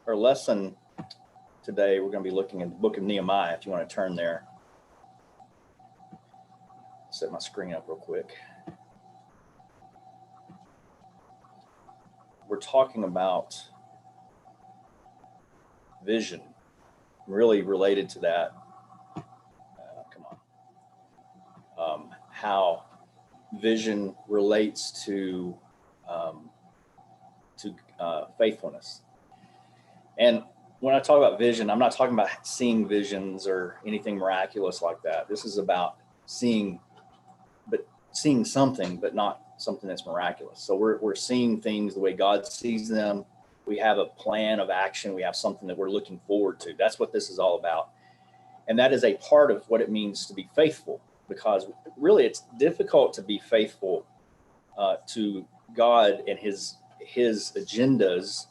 our lesson today, we're going to be looking at the book of Nehemiah, if you want to turn there. Set my screen up real quick. We're talking about vision, really related to that. How vision relates to faithfulness. And when I talk about vision, I'm not talking about seeing visions or anything miraculous like that. This is about seeing something, but not something that's miraculous. So we're seeing things the way God sees them. We have a plan of action. We have something that we're looking forward to. That's what this is all about. And that is a part of what it means to be faithful, because really it's difficult to be faithful to God and his agendas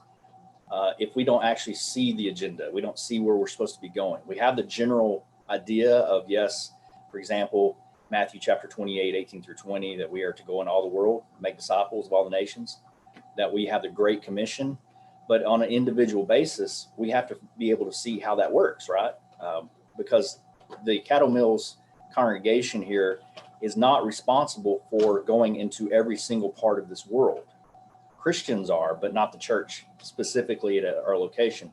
if we don't actually see the agenda. We don't see where we're supposed to be going. We have the general idea of, yes, for example, Matthew chapter 28, 18 through 20, that we are to go in all the world, make disciples of all the nations, that we have the Great Commission. But on an individual basis, we have to be able to see how that works, right? Because the Caddo Mills congregation here is not responsible for going into every single part of this world. Christians are, but not the church specifically at our location.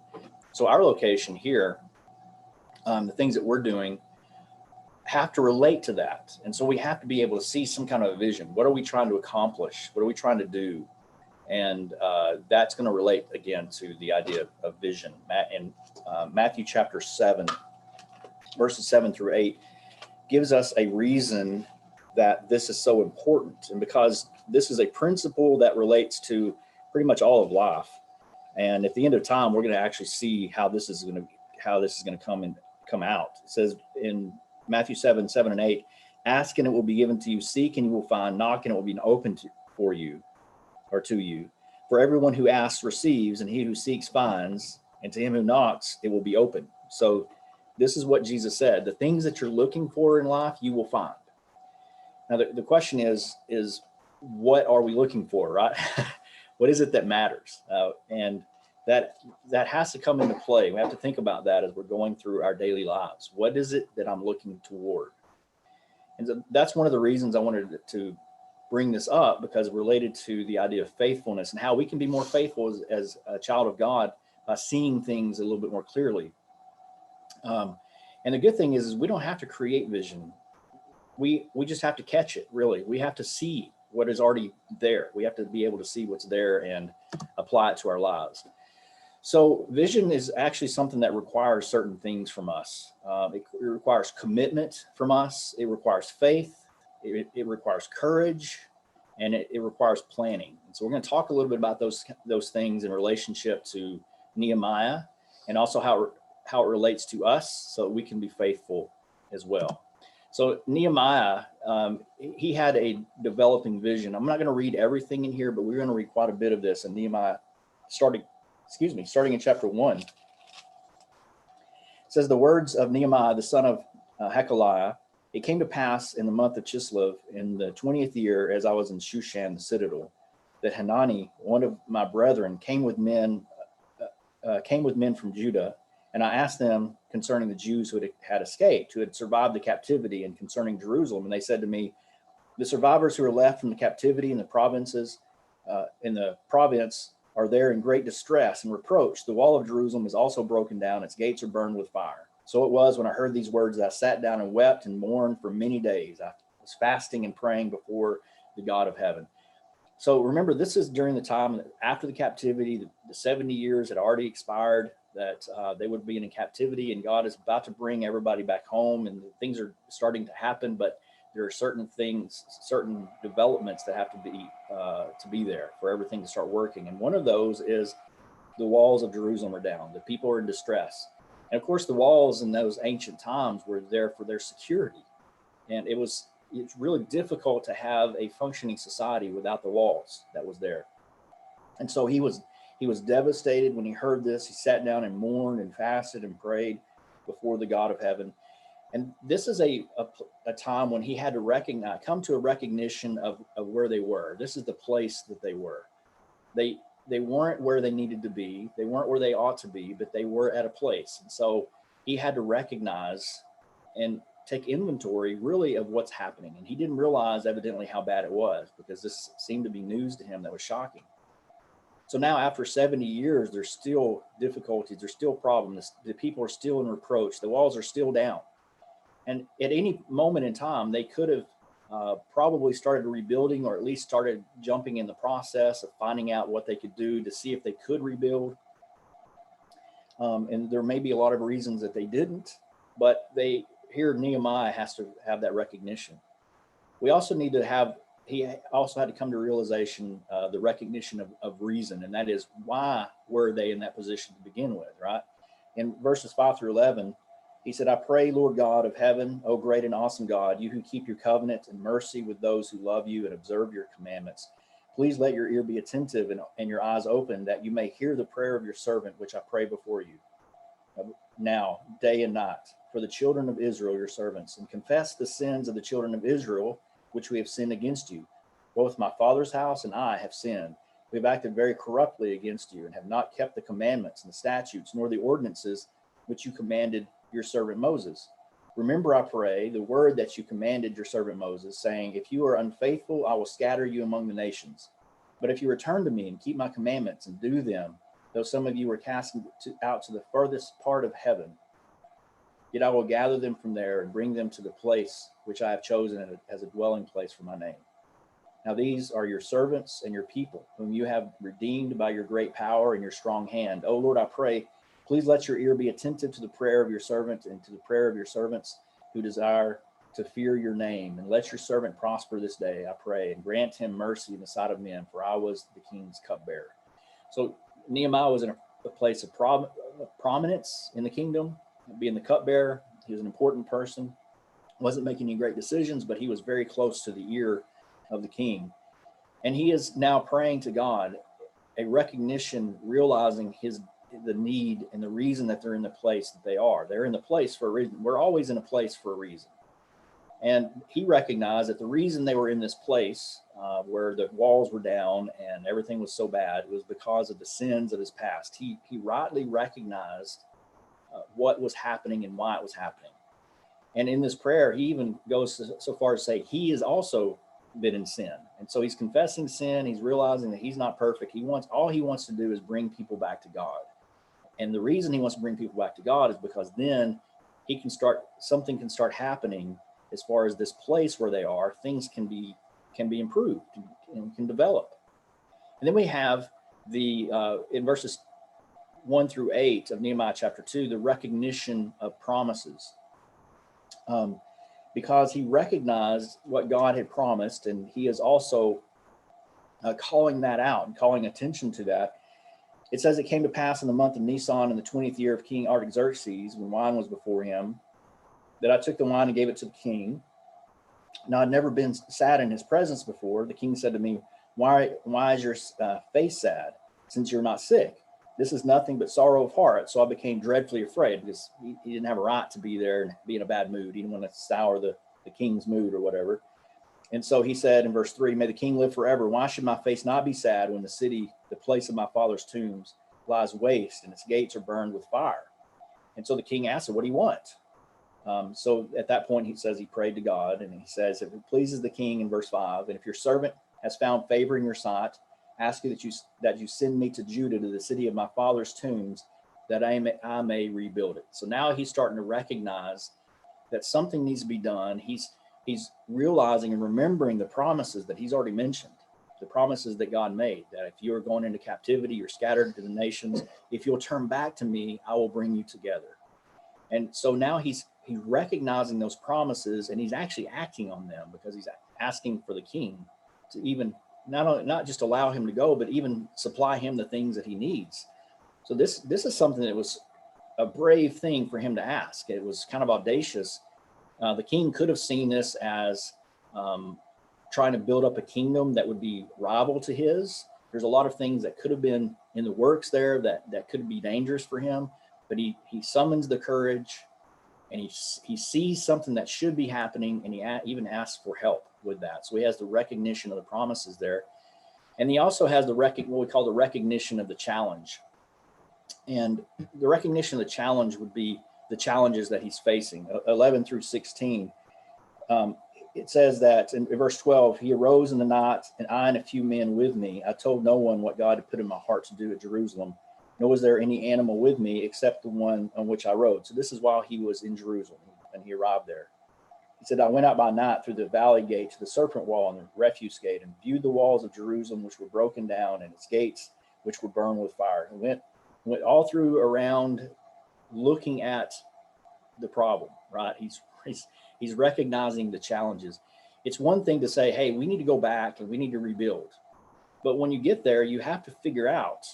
So our location here, the things that we're doing have to relate to that. And so we have to be able to see some kind of a vision. What are we trying to accomplish? What are we trying to do? And that's going to relate again to the idea of vision. In Matthew chapter 7, verses 7 through 8, gives us a reason that this is so important. And because this is a principle that relates to pretty much all of life. And at the end of time, we're going to actually see how this is going to come out. It says in Matthew 7, 7 and 8, ask and it will be given to you, seek and you will find, knock and it will be open for you or to you. For everyone who asks receives, and he who seeks finds, and to him who knocks it will be open. So this is what Jesus said. The things that you're looking for in life, you will find. Now, the question is what are we looking for, right? What is it that matters? And that has to come into play. We have to think about that as we're going through our daily lives. What is it that I'm looking toward? And so that's one of the reasons I wanted to bring this up, because related to the idea of faithfulness and how we can be more faithful as a child of God by seeing things a little bit more clearly. And the good thing is we don't have to create vision. We just have to catch it, really. We have to see what is already there. We have to be able to see what's there and apply it to our lives. So vision is actually something that requires certain things from us. It requires commitment from us. It requires faith. It requires courage, and it requires planning. And so we're going to talk a little bit about those things in relationship to Nehemiah, and also how it relates to us, so we can be faithful as well. So Nehemiah, he had a developing vision. I'm not going to read everything in here, but we're going to read quite a bit of this. And Nehemiah, starting in chapter 1, it says, the words of Nehemiah, the son of Hakaliah, it came to pass in the month of Chislev, in the 20th year, as I was in Shushan, the citadel, that Hanani, one of my brethren, came with men from Judah. And I asked them concerning the Jews who had escaped, who had survived the captivity, and concerning Jerusalem. And they said to me, the survivors who are left from the captivity in the province are there in great distress and reproach. The wall of Jerusalem is also broken down. Its gates are burned with fire. So it was when I heard these words that I sat down and wept and mourned for many days. I was fasting and praying before the God of heaven. So remember, this is during the time after the captivity. The 70 years had already expired, that they would be in captivity, and God is about to bring everybody back home, and things are starting to happen, but there are certain developments that have to be there for everything to start working. And one of those is the walls of Jerusalem are down. The people are in distress. And of course, the walls in those ancient times were there for their security. And it's really difficult to have a functioning society without the walls that was there. And so he was devastated when he heard this. He sat down and mourned and fasted and prayed before the God of heaven. And this is a time when he had to come to a recognition of where they were. This is the place that they were. They they weren't where they needed to be. They weren't where they ought to be, but they were at a place. And so he had to recognize and take inventory really of what's happening. And he didn't realize evidently how bad it was, because this seemed to be news to him that was shocking. So now after 70 years, there's still difficulties, there's still problems. The people are still in reproach. The walls are still down. And at any moment in time, they could have probably started rebuilding, or at least started jumping in the process of finding out what they could do to see if they could rebuild. And there may be a lot of reasons that they didn't, but here Nehemiah has to have that recognition. We also need to have, he also had to come to realization, the recognition of reason, and that is, why were they in that position to begin with, right? In verses 5 through 11, he said, I pray, Lord God of heaven, O great and awesome God, you who keep your covenant and mercy with those who love you and observe your commandments. Please let your ear be attentive and your eyes open, that you may hear the prayer of your servant, which I pray before you now, day and night, for the children of Israel, your servants, and confess the sins of the children of Israel, which we have sinned against you. Both my father's house and I have sinned. We have acted very corruptly against you, and have not kept the commandments and the statutes, nor the ordinances which you commanded your servant Moses. Remember, I pray, the word that you commanded your servant Moses, saying, if you are unfaithful, I will scatter you among the nations. But if you return to me and keep my commandments and do them, though some of you were cast out to the furthest part of heaven, yet I will gather them from there and bring them to the place which I have chosen as a dwelling place for my name. Now these are your servants and your people, whom you have redeemed by your great power and your strong hand. O Lord, I pray, please let your ear be attentive to the prayer of your servant and to the prayer of your servants who desire to fear your name. And let your servant prosper this day, I pray, and grant him mercy in the sight of men, for I was the king's cupbearer. So Nehemiah was in a place of prominence in the kingdom, being the cupbearer. He was an important person, wasn't making any great decisions, but he was very close to the ear of the king. And he is now praying to God, a recognition, realizing the need and the reason that they're in the place that they are. They're in the place for a reason. We're always in a place for a reason. And he recognized that the reason they were in this place where the walls were down and everything was so bad was because of the sins of his past. He rightly recognized what was happening and why it was happening. And in this prayer, he even goes so far as to say he has also been in sin. And so he's confessing sin. He's realizing that he's not perfect. All he wants to do is bring people back to God. And the reason he wants to bring people back to God is because then something can start happening as far as this place where they are. Things can be improved and can develop. And then we have in verses 1 through 8 of Nehemiah chapter 2, the recognition of promises. Because he recognized what God had promised, and he is also calling that out and calling attention to that. It says, it came to pass in the month of Nisan in the 20th year of King Artaxerxes, when wine was before him, that I took the wine and gave it to the king. Now I'd never been sad in his presence before. The king said to me, why is your face sad, since you're not sick? This is nothing but sorrow of heart. So I became dreadfully afraid, because he didn't have a right to be there and be in a bad mood. He didn't want to sour the king's mood or whatever. And so he said in verse 3, may the king live forever. Why should my face not be sad when the city, the place of my father's tombs, lies waste and its gates are burned with fire? And so the king asked him, what do you want? So at that point, he says he prayed to God, and he says, if it pleases the king, in verse 5, and if your servant has found favor in your sight, ask you that you send me to Judah, to the city of my father's tombs, that I may rebuild it. So now he's starting to recognize that something needs to be done. He's realizing and remembering the promises that he's already mentioned, the promises that God made, that if you are going into captivity, you're scattered to the nations, if you'll turn back to me, I will bring you together. And so now he's recognizing those promises, and he's actually acting on them, because he's asking for the king to even not just allow him to go, but even supply him the things that he needs. So this is something that was a brave thing for him to ask. It was kind of audacious. The king could have seen this as trying to build up a kingdom that would be rival to his. There's a lot of things that could have been in the works there that could be dangerous for him, but he summons the courage, and he sees something that should be happening, and he even asks for help with that. So he has the recognition of the promises there. And he also has what we call the recognition of the challenge. And the recognition of the challenge would be the challenges that he's facing. 11 through 16. It says that in verse 12, he arose in the night, and I and a few men with me. I told no one what God had put in my heart to do at Jerusalem, nor was there any animal with me except the one on which I rode. So this is while he was in Jerusalem, and he arrived there. He said, I went out by night through the valley gate to the serpent wall and the refuse gate, and viewed the walls of Jerusalem, which were broken down, and its gates, which were burned with fire. And went all through around looking at the problem, right? He's recognizing the challenges. It's one thing to say, hey, we need to go back and we need to rebuild. But when you get there, you have to figure out,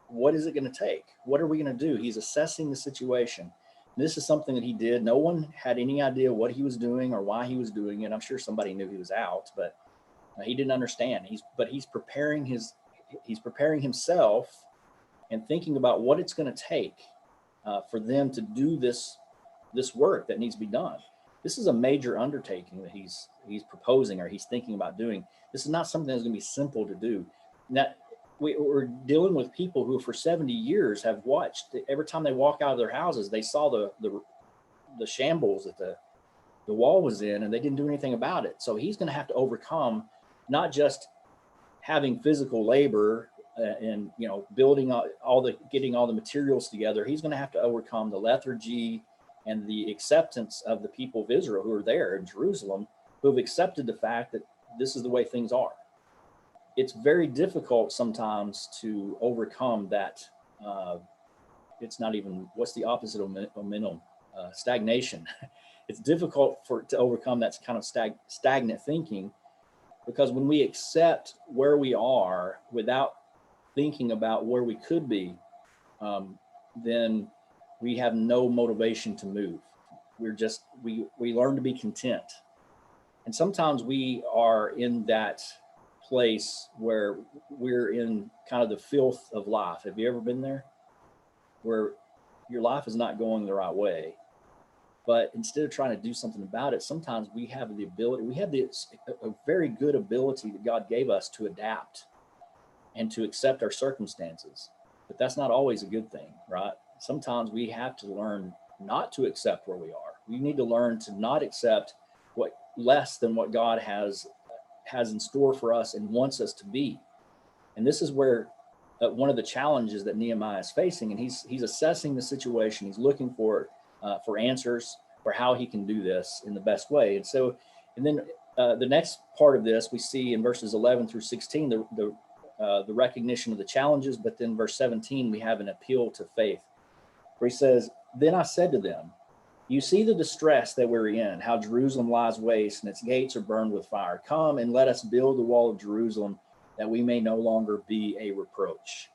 what is it going to take? What are we going to do? He's assessing the situation. This is something that he did. No one had any idea what he was doing or why he was doing it. I'm sure somebody knew he was out, but he didn't understand. He's preparing himself and thinking about what it's going to take for them to do this work that needs to be done. This is a major undertaking that he's proposing or he's thinking about doing. This is not something that's going to be simple to do. That we're dealing with people who for 70 years have watched. Every time they walk out of their houses, they saw the shambles that the wall was in, and they didn't do anything about it. So he's going to have to overcome not just having physical labor and building getting all the materials together. He's going to have to overcome the lethargy and the acceptance of the people of Israel who are there in Jerusalem, who have accepted the fact that this is the way things are. It's very difficult sometimes to overcome that. It's not even, what's the opposite of momentum? Stagnation. It's difficult to overcome that kind of stagnant thinking, because when we accept where we are without thinking about where we could be, then we have no motivation to move. We learn to be content. And sometimes we are in that place where we're in kind of the filth of life. Have you ever been there? Where your life is not going the right way. But instead of trying to do something about it, sometimes we have a very good ability that God gave us to adapt and to accept our circumstances. But that's not always a good thing, right? Sometimes we have to learn not to accept where we are. We need to learn to not accept less than what God has in store for us and wants us to be. And this is where one of the challenges that Nehemiah is facing, and he's assessing the situation. He's looking for answers for how he can do this in the best way. And then the next part of this we see in verses 11 through 16, the recognition of the challenges. But then verse 17, we have an appeal to faith, where he says, "Then I said to them, you see the distress that we're in, how Jerusalem lies waste and its gates are burned with fire. Come and let us build the wall of Jerusalem, that we may no longer be a reproach."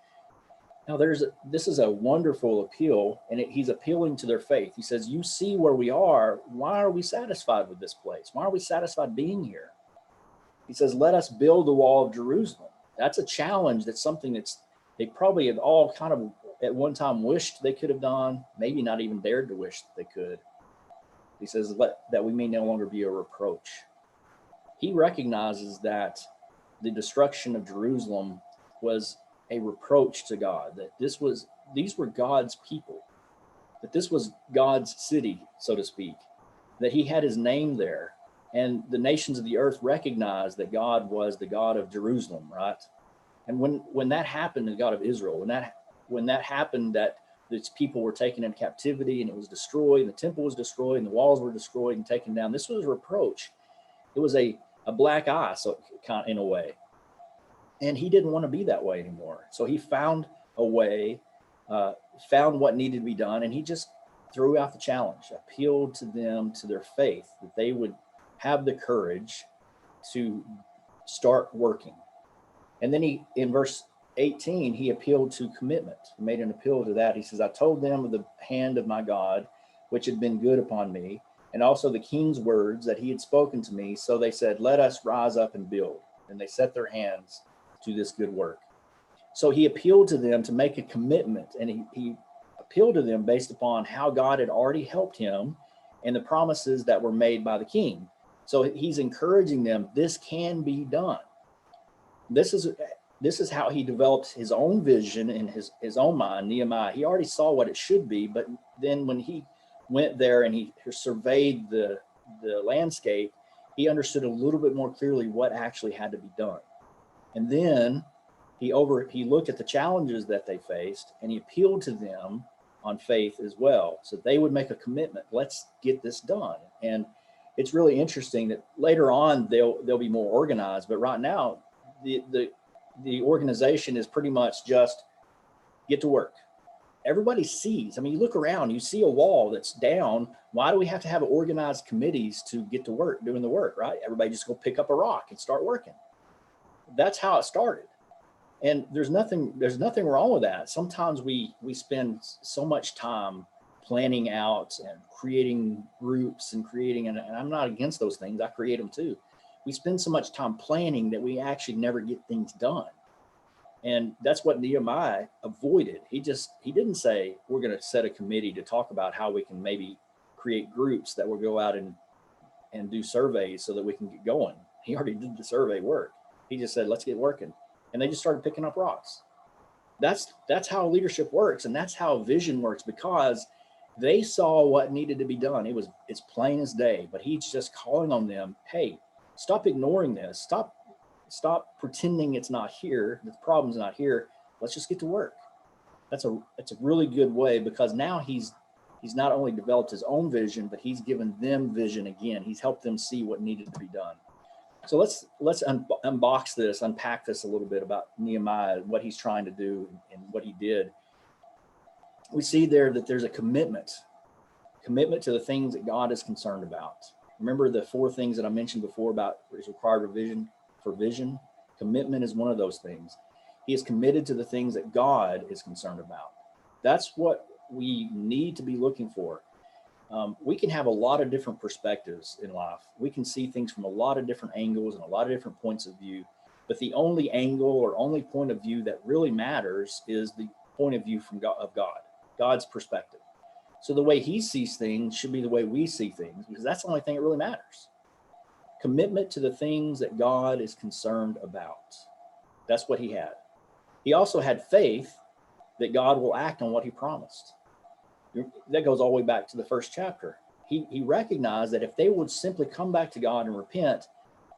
Now this is a wonderful appeal, and he's appealing to their faith. He says, you see where we are. Why are we satisfied with this place? Why are we satisfied being here? He says, let us build the wall of Jerusalem. That's a challenge. That's something they probably have all kind of at one time wished they could have done, maybe not even dared to wish that they could. He says, that we may no longer be a reproach. He recognizes that the destruction of Jerusalem was a reproach to God, that these were God's people, that this was God's city, so to speak, that he had his name there. And the nations of the earth recognized that God was the God of Jerusalem, right? And when that happened, the God of Israel, when that happened, that its people were taken into captivity and it was destroyed, and the temple was destroyed and the walls were destroyed and taken down, this was a reproach. It was a black eye, so kind of in a way. And he didn't want to be that way anymore. So he found a way, found what needed to be done, and he just threw out the challenge, appealed to them, to their faith, that they would have the courage to start working. And then in verse 18, he appealed to commitment. He made an appeal to that. He says, I told them of the hand of my God, which had been good upon me, and also the king's words that he had spoken to me. So they said, let us rise up and build. And they set their hands to this good work. So he appealed to them to make a commitment, and he appealed to them based upon how God had already helped him and the promises that were made by the king. So he's encouraging them, this can be done. This is this is how he developed his own vision in his own mind. Nehemiah, he already saw what it should be, but then when he went there and he surveyed the landscape, he understood a little bit more clearly what actually had to be done. And then he looked at the challenges that they faced, and he appealed to them on faith as well, so they would make a commitment. Let's get this done. And it's really interesting that later on they'll be more organized, but right now the organization is pretty much just get to work. Everybody sees. I mean, you look around, you see a wall that's down. Why do we have to have organized committees to get to work, doing the work, right? Everybody just go pick up a rock and start working. That's how it started. And there's nothing wrong with that. Sometimes we spend so much time planning out and creating groups and and I'm not against those things. I create them too. We spend so much time planning that we actually never get things done. And that's what Nehemiah avoided. He didn't say, we're going to set a committee to talk about how we can maybe create groups that will go out and do surveys so that we can get going. He already did the survey work. He just said, let's get working. And they just started picking up rocks. That's how leadership works. And that's how vision works, because they saw what needed to be done. It's plain as day, but he's just calling on them. Hey, stop ignoring this. Stop pretending it's not here. The problem's not here. Let's just get to work. That's a really good way, because now he's not only developed his own vision, but he's given them vision again. He's helped them see what needed to be done. So let's unpack this a little bit about Nehemiah, what he's trying to do and what he did. We see there that there's a commitment to the things that God is concerned about. Remember the 4 things that I mentioned before about is required for vision. Commitment is one of those things. He is committed to the things that God is concerned about. That's what we need to be looking for. We can have a lot of different perspectives in life. We can see things from a lot of different angles and a lot of different points of view, but the only angle or only point of view that really matters is the point of view of God, God's perspective. So the way he sees things should be the way we see things, because that's the only thing that really matters. Commitment to the things that God is concerned about. That's what he had. He also had faith that God will act on what he promised. That goes all the way back to the first chapter. He recognized that if they would simply come back to God and repent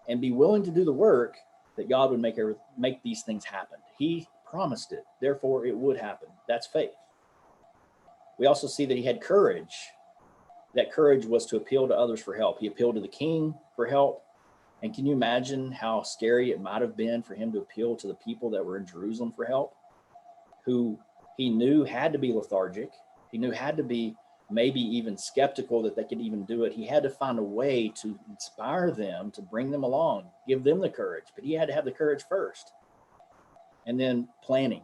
and be willing to do the work, that God would make these things happen. He promised it, therefore it would happen. That's faith. We also see that he had courage. That courage was to appeal to others for help. He appealed to the king for help. And can you imagine how scary it might have been for him to appeal to the people that were in Jerusalem for help, who he knew had to be lethargic. He knew had to be maybe even skeptical that they could even do it. He had to find a way to inspire them, to bring them along, give them the courage, but he had to have the courage first. And then planning.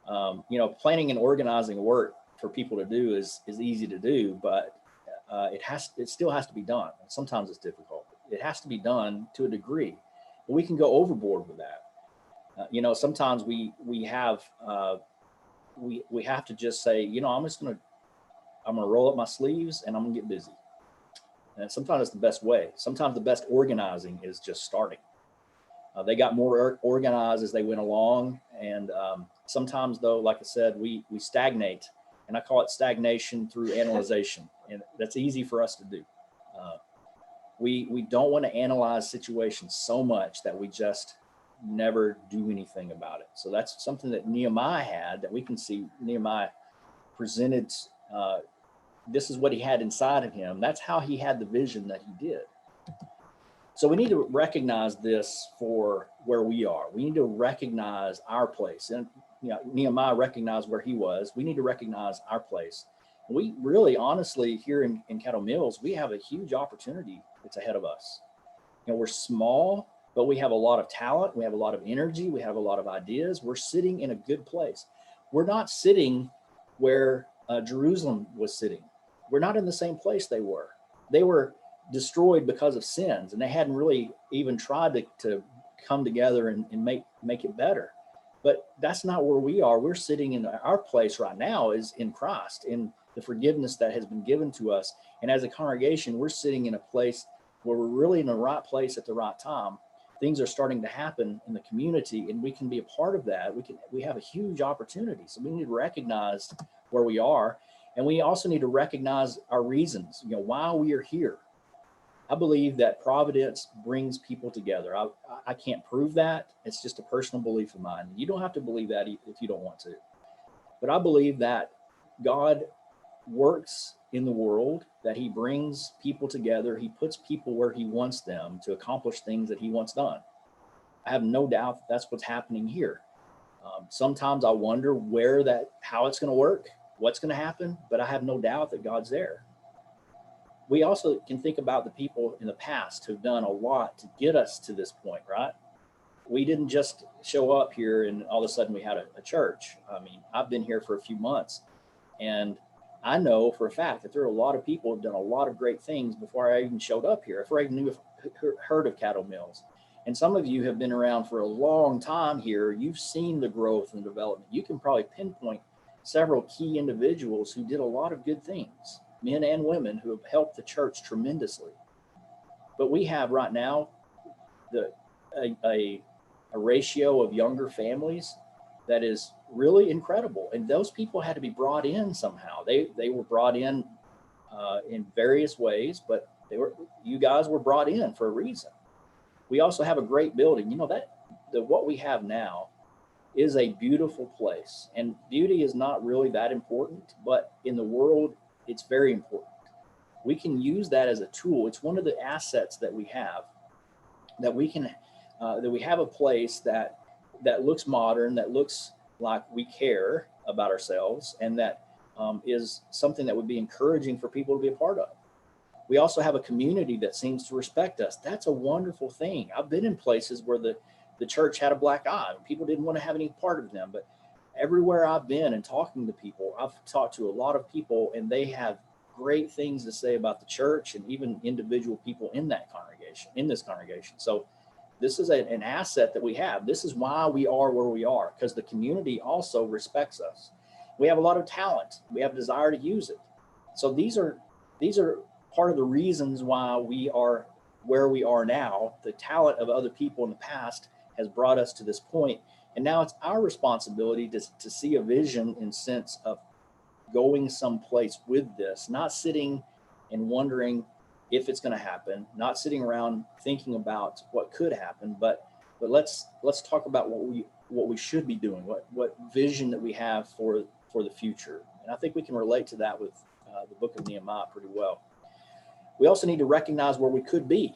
Planning and organizing work for people to do is easy to do, but it still has to be done. And sometimes it's difficult. It has to be done to a degree, but we can go overboard with that. Sometimes we have to just say, I'm gonna roll up my sleeves and I'm gonna get busy. And sometimes it's the best way. Sometimes the best organizing is just starting. They got more organized as they went along, and sometimes though, like I said, we stagnate, and I call it stagnation through analyzation, and that's easy for us to do. We don't want to analyze situations so much that we just never do anything about it. So that's something that Nehemiah had, that we can see Nehemiah presented. This is what he had inside of him. That's how he had the vision that he did. So we need to recognize this for where we are. We need to recognize our place. And Nehemiah recognized where he was. We need to recognize our place. We really, honestly, here in Caddo Mills, we have a huge opportunity that's ahead of us. We're small, but we have a lot of talent. We have a lot of energy. We have a lot of ideas. We're sitting in a good place. We're not sitting where Jerusalem was sitting. We're not in the same place they were. They were destroyed because of sins, and they hadn't really even tried to come together and make it better. But that's not where we are. We're sitting in our place right now is in Christ, in the forgiveness that has been given to us. And as a congregation, we're sitting in a place where we're really in the right place at the right time. things are starting to happen in the community, and we can be a part of that. We have a huge opportunity. So we need to recognize where we are, and we also need to recognize our reasons, why we are here. I believe that providence brings people together. I can't prove that. It's just a personal belief of mine. You don't have to believe that if you don't want to. But I believe that God works in the world, that he brings people together. He puts people where he wants them to accomplish things that he wants done. I have no doubt that that's what's happening here. Sometimes I wonder how it's going to work, what's going to happen, but I have no doubt that God's there. We also can think about the people in the past who've done a lot to get us to this point, right? We didn't just show up here and all of a sudden we had a church. I mean, I've been here for a few months, and I know for a fact that there are a lot of people who have done a lot of great things before I even showed up here, before I even heard of Caddo Mills. And some of you have been around for a long time here. You've seen the growth and development. You can probably pinpoint several key individuals who did a lot of good things, men and women who have helped the church tremendously. But we have right now a ratio of younger families that is really incredible. And those people had to be brought in somehow. They were brought in various ways, but you guys were brought in for a reason. We also have a great building. What we have now is a beautiful place, and beauty is not really that important, but in the world, it's very important. We can use that as a tool. It's one of the assets that we have, that we have a place that looks modern, that looks like we care about ourselves, and that is something that would be encouraging for people to be a part of. We also have a community that seems to respect us. That's a wonderful thing. I've been in places where the church had a black eye. People didn't want to have any part of them, but everywhere I've been and talking to people, I've talked to a lot of people, and they have great things to say about the church and even individual people in this congregation. So this is an asset that we have. This is why we are where we are, because the community also respects us. We have a lot of talent. We have a desire to use it. So these are part of the reasons why we are where we are now. The talent of other people in the past has brought us to this point. And now it's our responsibility to see a vision in sense of going someplace with this, not sitting and wondering if it's going to happen, not sitting around thinking about what could happen, but let's talk about what we should be doing, what vision that we have for the future. And I think we can relate to that with the book of Nehemiah pretty well. We also need to recognize where we could be.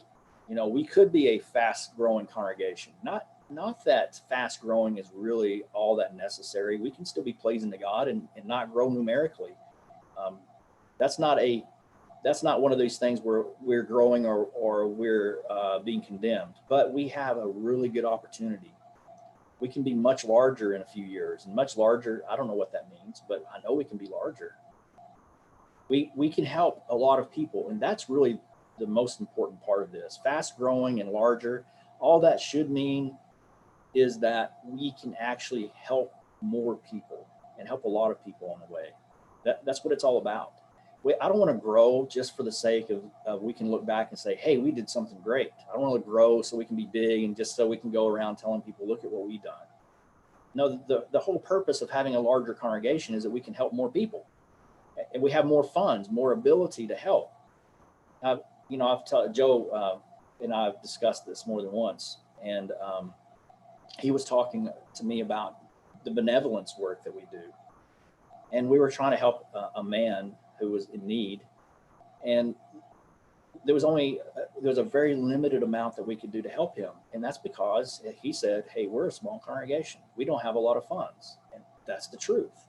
We could be a fast growing congregation. Not that fast growing is really all that necessary. We can still be pleasing to God and not grow numerically. That's not one of these things where we're growing or we're being condemned, but we have a really good opportunity. We can be much larger in a few years, and much larger, I don't know what that means, but I know we can be larger. We can help a lot of people, and that's really the most important part of this. Fast growing and larger, all that should mean is that we can actually help more people and help a lot of people on the way. That's what it's all about. I don't want to grow just for the sake of we can look back and say, hey, we did something great. I don't want to grow so we can be big and just so we can go around telling people, look at what we've done. No, the whole purpose of having a larger congregation is that we can help more people. And we have more funds, more ability to help. I've told Joe and I've discussed this more than once, and he was talking to me about the benevolence work that we do. And we were trying to help a man who was in need, and there was a very limited amount that we could do to help him. And that's because he said, hey, we're a small congregation. We don't have a lot of funds. And that's the truth.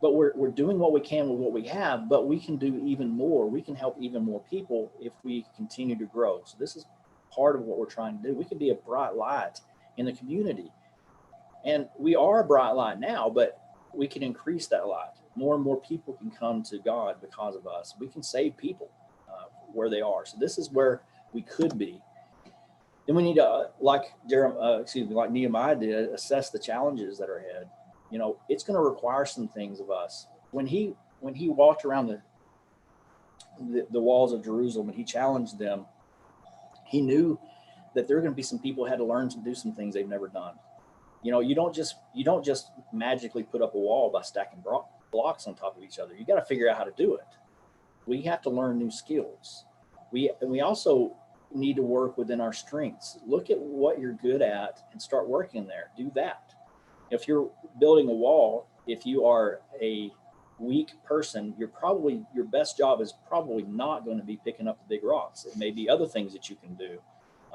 But we're doing what we can with what we have, but we can do even more. We can help even more people if we continue to grow. So this is part of what we're trying to do. We can be a bright light in the community. And we are a bright light now, but we can increase that light. More and more people can come to God because of us. We can save people where they are. So this is where we could be. Then we need to, like Nehemiah did, assess the challenges that are ahead. It's going to require some things of us. When he walked around the walls of Jerusalem and he challenged them, he knew that there are going to be some people who had to learn to do some things they've never done. You know, you don't just magically put up a wall by stacking blocks on top of each other. You got to figure out how to do it. We have to learn new skills. We also need to work within our strengths. Look at what you're good at and start working there. Do that. If you're building a wall, if you are a weak person, your best job is probably not going to be picking up the big rocks. It may be other things that you can do.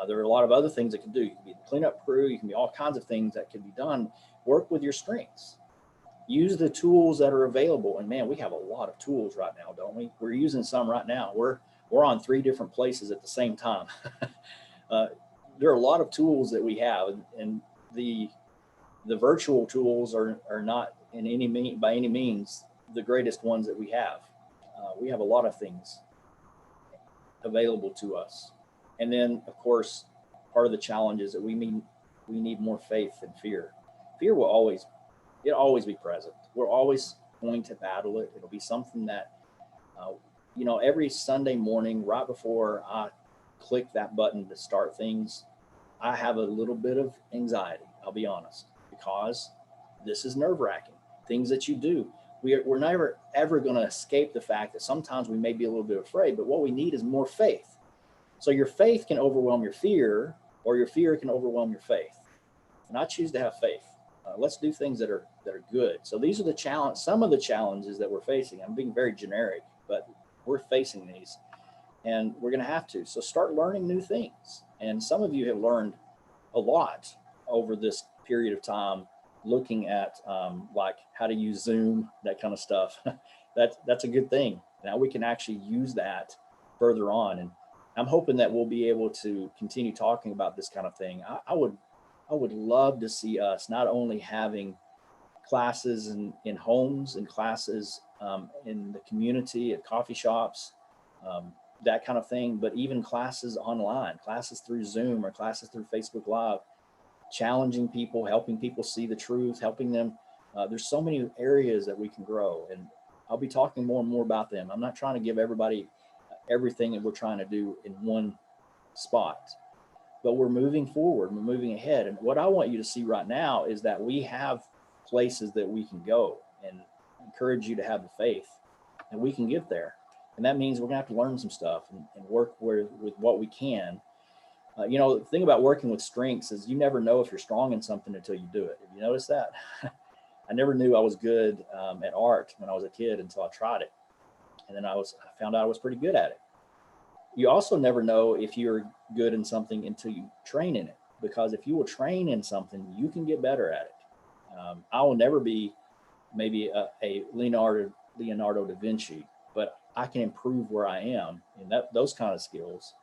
There are a lot of other things that can do. You can be the cleanup crew. You can be all kinds of things that can be done. Work with your strengths. Use the tools that are available. And man, we have a lot of tools right now, don't we? We're using some right now. We're on 3 different places at the same time. There are a lot of tools that we have, and the virtual tools are not by any means the greatest ones that we have. We have a lot of things available to us. And then, of course, part of the challenge is that we need more faith than fear. Fear will always be present. We're always going to battle it. It'll be something that, every Sunday morning, right before I click that button to start things, I have a little bit of anxiety, I'll be honest, because this is nerve-wracking. Things that you do. We're never, ever going to escape the fact that sometimes we may be a little bit afraid, but what we need is more faith. So your faith can overwhelm your fear, or your fear can overwhelm your faith. And I choose to have faith. Let's do things that are good. So these are some of the challenges that we're facing. I'm being very generic, but we're facing these, and we're going to have to. So start learning new things. And some of you have learned a lot over this period of time, looking at like how to use Zoom, that kind of stuff. That's a good thing. Now we can actually use that further on. And I'm hoping that we'll be able to continue talking about this kind of thing. I would love to see us not only having classes in homes and classes in the community, at coffee shops, that kind of thing, but even classes online, classes through Zoom or classes through Facebook Live, challenging people, helping people see the truth, helping them. There's so many areas that we can grow, and I'll be talking more and more about them. I'm not trying to give everybody everything that we're trying to do in one spot, but we're moving forward, we're moving ahead. And what I want you to see right now is that we have places that we can go, and encourage you to have the faith, and we can get there. And that means we're gonna have to learn some stuff and work with what we can. The thing about working with strengths is you never know if you're strong in something until you do it. Have you noticed that? I never knew I was good at art when I was a kid until I tried it. And then I found out I was pretty good at it. You also never know if you're good in something until you train in it, because if you will train in something, you can get better at it. I will never be maybe a Leonardo da Vinci, but I can improve where I am in those kind of skills.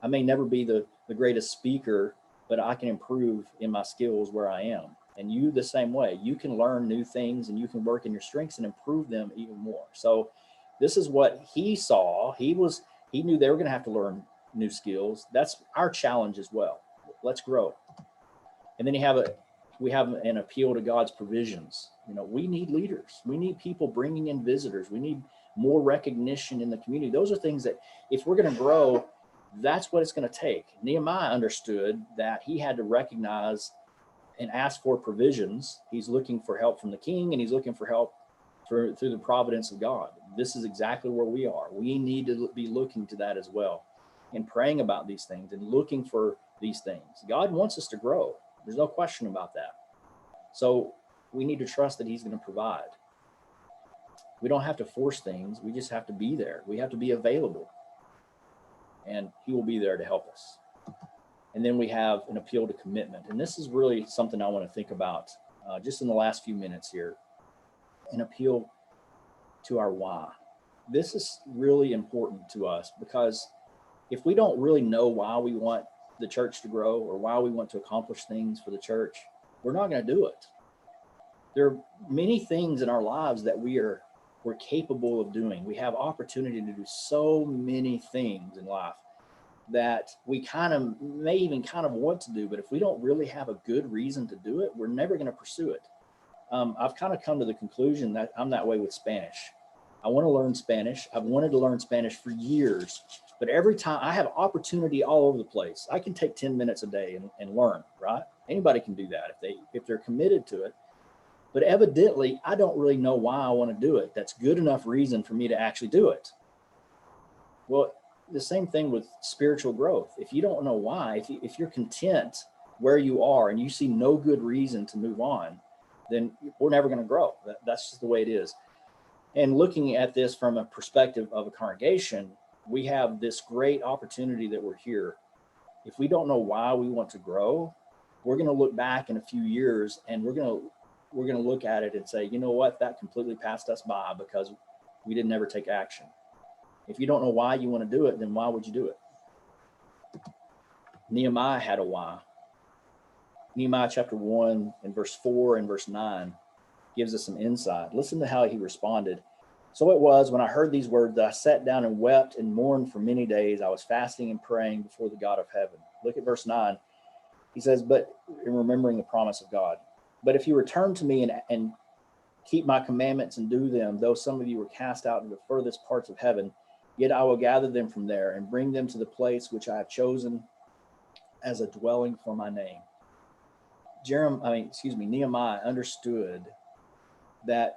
I may never be the greatest speaker, but I can improve in my skills where I am. And you the same way. You can learn new things, and you can work in your strengths and improve them even more. So this is what he saw. He knew they were going to have to learn new skills. That's our challenge as well. Let's grow. And then we have an appeal to God's provisions. We need leaders. We need people bringing in visitors. We need more recognition in the community. Those are things that, if we're going to grow, that's what it's going to take. Nehemiah understood that he had to recognize and ask for provisions. He's looking for help from the king, and he's looking for help through the providence of God. This is exactly where we are. We need to be looking to that as well, and praying about these things and looking for these things. God wants us to grow. There's no question about that. So we need to trust that he's going to provide. We don't have to force things. We just have to be there. We have to be available, and he will be there to help us. And then we have an appeal to commitment. And this is really something I want to think about just in the last few minutes here. An appeal to our why. This is really important to us, because if we don't really know why we want the church to grow, or why we want to accomplish things for the church, we're not going to do it. There are many things in our lives that we're capable of doing. We have opportunity to do so many things in life that we may even want to do, but if we don't really have a good reason to do it, we're never going to pursue it. I've kind of come to the conclusion that I'm that way with Spanish. I want to learn Spanish. I've wanted to learn Spanish for years, but every time I have opportunity all over the place. I can take 10 minutes a day and learn, right? Anybody can do that if they're committed to it. But evidently, I don't really know why I want to do it. That's good enough reason for me to actually do it. Well, the same thing with spiritual growth. If you don't know why, if you're content where you are and you see no good reason to move on, then we're never going to grow. That's just the way it is. And looking at this from a perspective of a congregation, we have this great opportunity that we're here. If we don't know why we want to grow, we're going to look back in a few years and we're going to look at it and say, you know what, that completely passed us by because we didn't ever take action. If you don't know why you want to do it, then why would you do it? Nehemiah had a why. Nehemiah chapter 1 and verse 4 and verse 9 gives us some insight. Listen to how he responded. So it was when I heard these words that I sat down and wept and mourned for many days. I was fasting and praying before the God of heaven. Look at verse 9. He says, but in remembering the promise of God, but if you return to me and keep my commandments and do them, though some of you were cast out into the furthest parts of heaven, yet I will gather them from there and bring them to the place which I have chosen as a dwelling for my name. Nehemiah understood that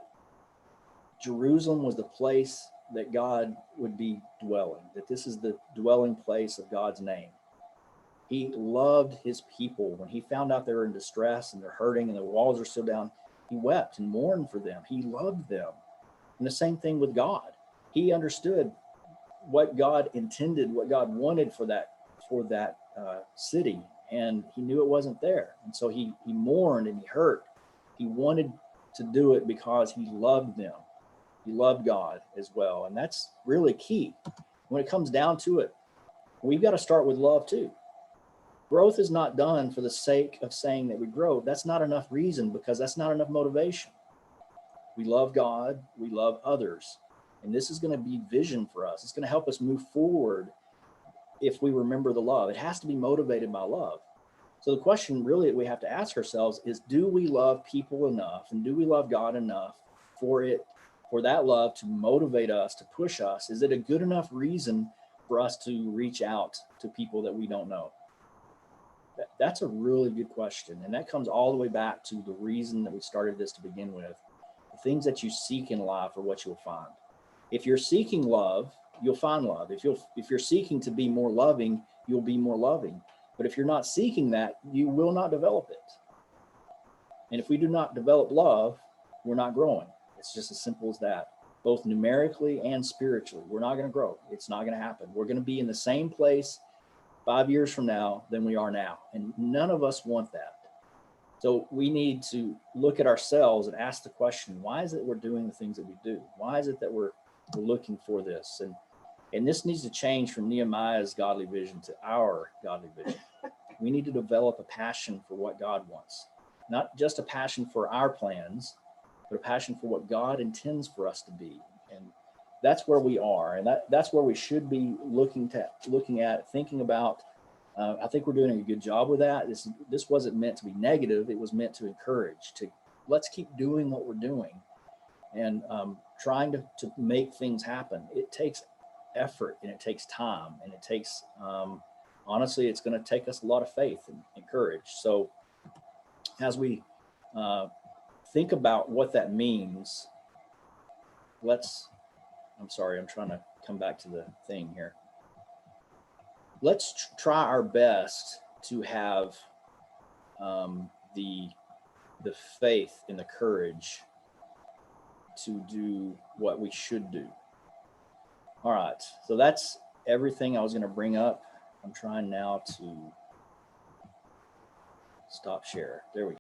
Jerusalem was the place that God would be dwelling, that this is the dwelling place of God's name. He loved his people. When he found out they were in distress and they're hurting and the walls are still down, he wept and mourned for them. He loved them. And the same thing with God. He understood what God intended, what God wanted for that city, and he knew it wasn't there. And so he mourned and he hurt. He wanted to do it because he loved them. He loved God as well. And that's really key. When it comes down to it, we've got to start with love too. Growth is not done for the sake of saying that we grow. That's not enough reason, because that's not enough motivation. We love God, we love others. And this is going to be vision for us. It's going to help us move forward if we remember the love. It has to be motivated by love. So the question really that we have to ask ourselves is, do we love people enough and do we love God enough for that love to motivate us, to push us? Is it a good enough reason for us to reach out to people that we don't know? That's a really good question. And that comes all the way back to the reason that we started this to begin with. The things that you seek in life are what you'll find. If you're seeking love, you'll find love. If you're seeking to be more loving, you'll be more loving. But if you're not seeking that, you will not develop it. And if we do not develop love, we're not growing. It's just as simple as that. Both numerically and spiritually, we're not going to grow. It's not going to happen. We're going to be in the same place 5 years from now than we are now. And none of us want that. So we need to look at ourselves and ask the question, why is it we're doing the things that we do? Why is it that we're looking for this? And this needs to change from Nehemiah's godly vision to our godly vision. We need to develop a passion for what God wants, not just a passion for our plans, but a passion for what God intends for us to be. And that's where we are. And that's where we should be looking at, thinking about. I think we're doing a good job with that. This wasn't meant to be negative. It was meant to encourage, let's keep doing what we're doing and trying to make things happen. It takes effort and it takes time and it takes, honestly, it's going to take us a lot of faith and courage. So as we think about what that means, I'm sorry, I'm trying to come back to the thing here. Let's try our best to have the faith and the courage to do what we should do. All right, so that's everything I was going to bring up. I'm trying now to stop share. There we go.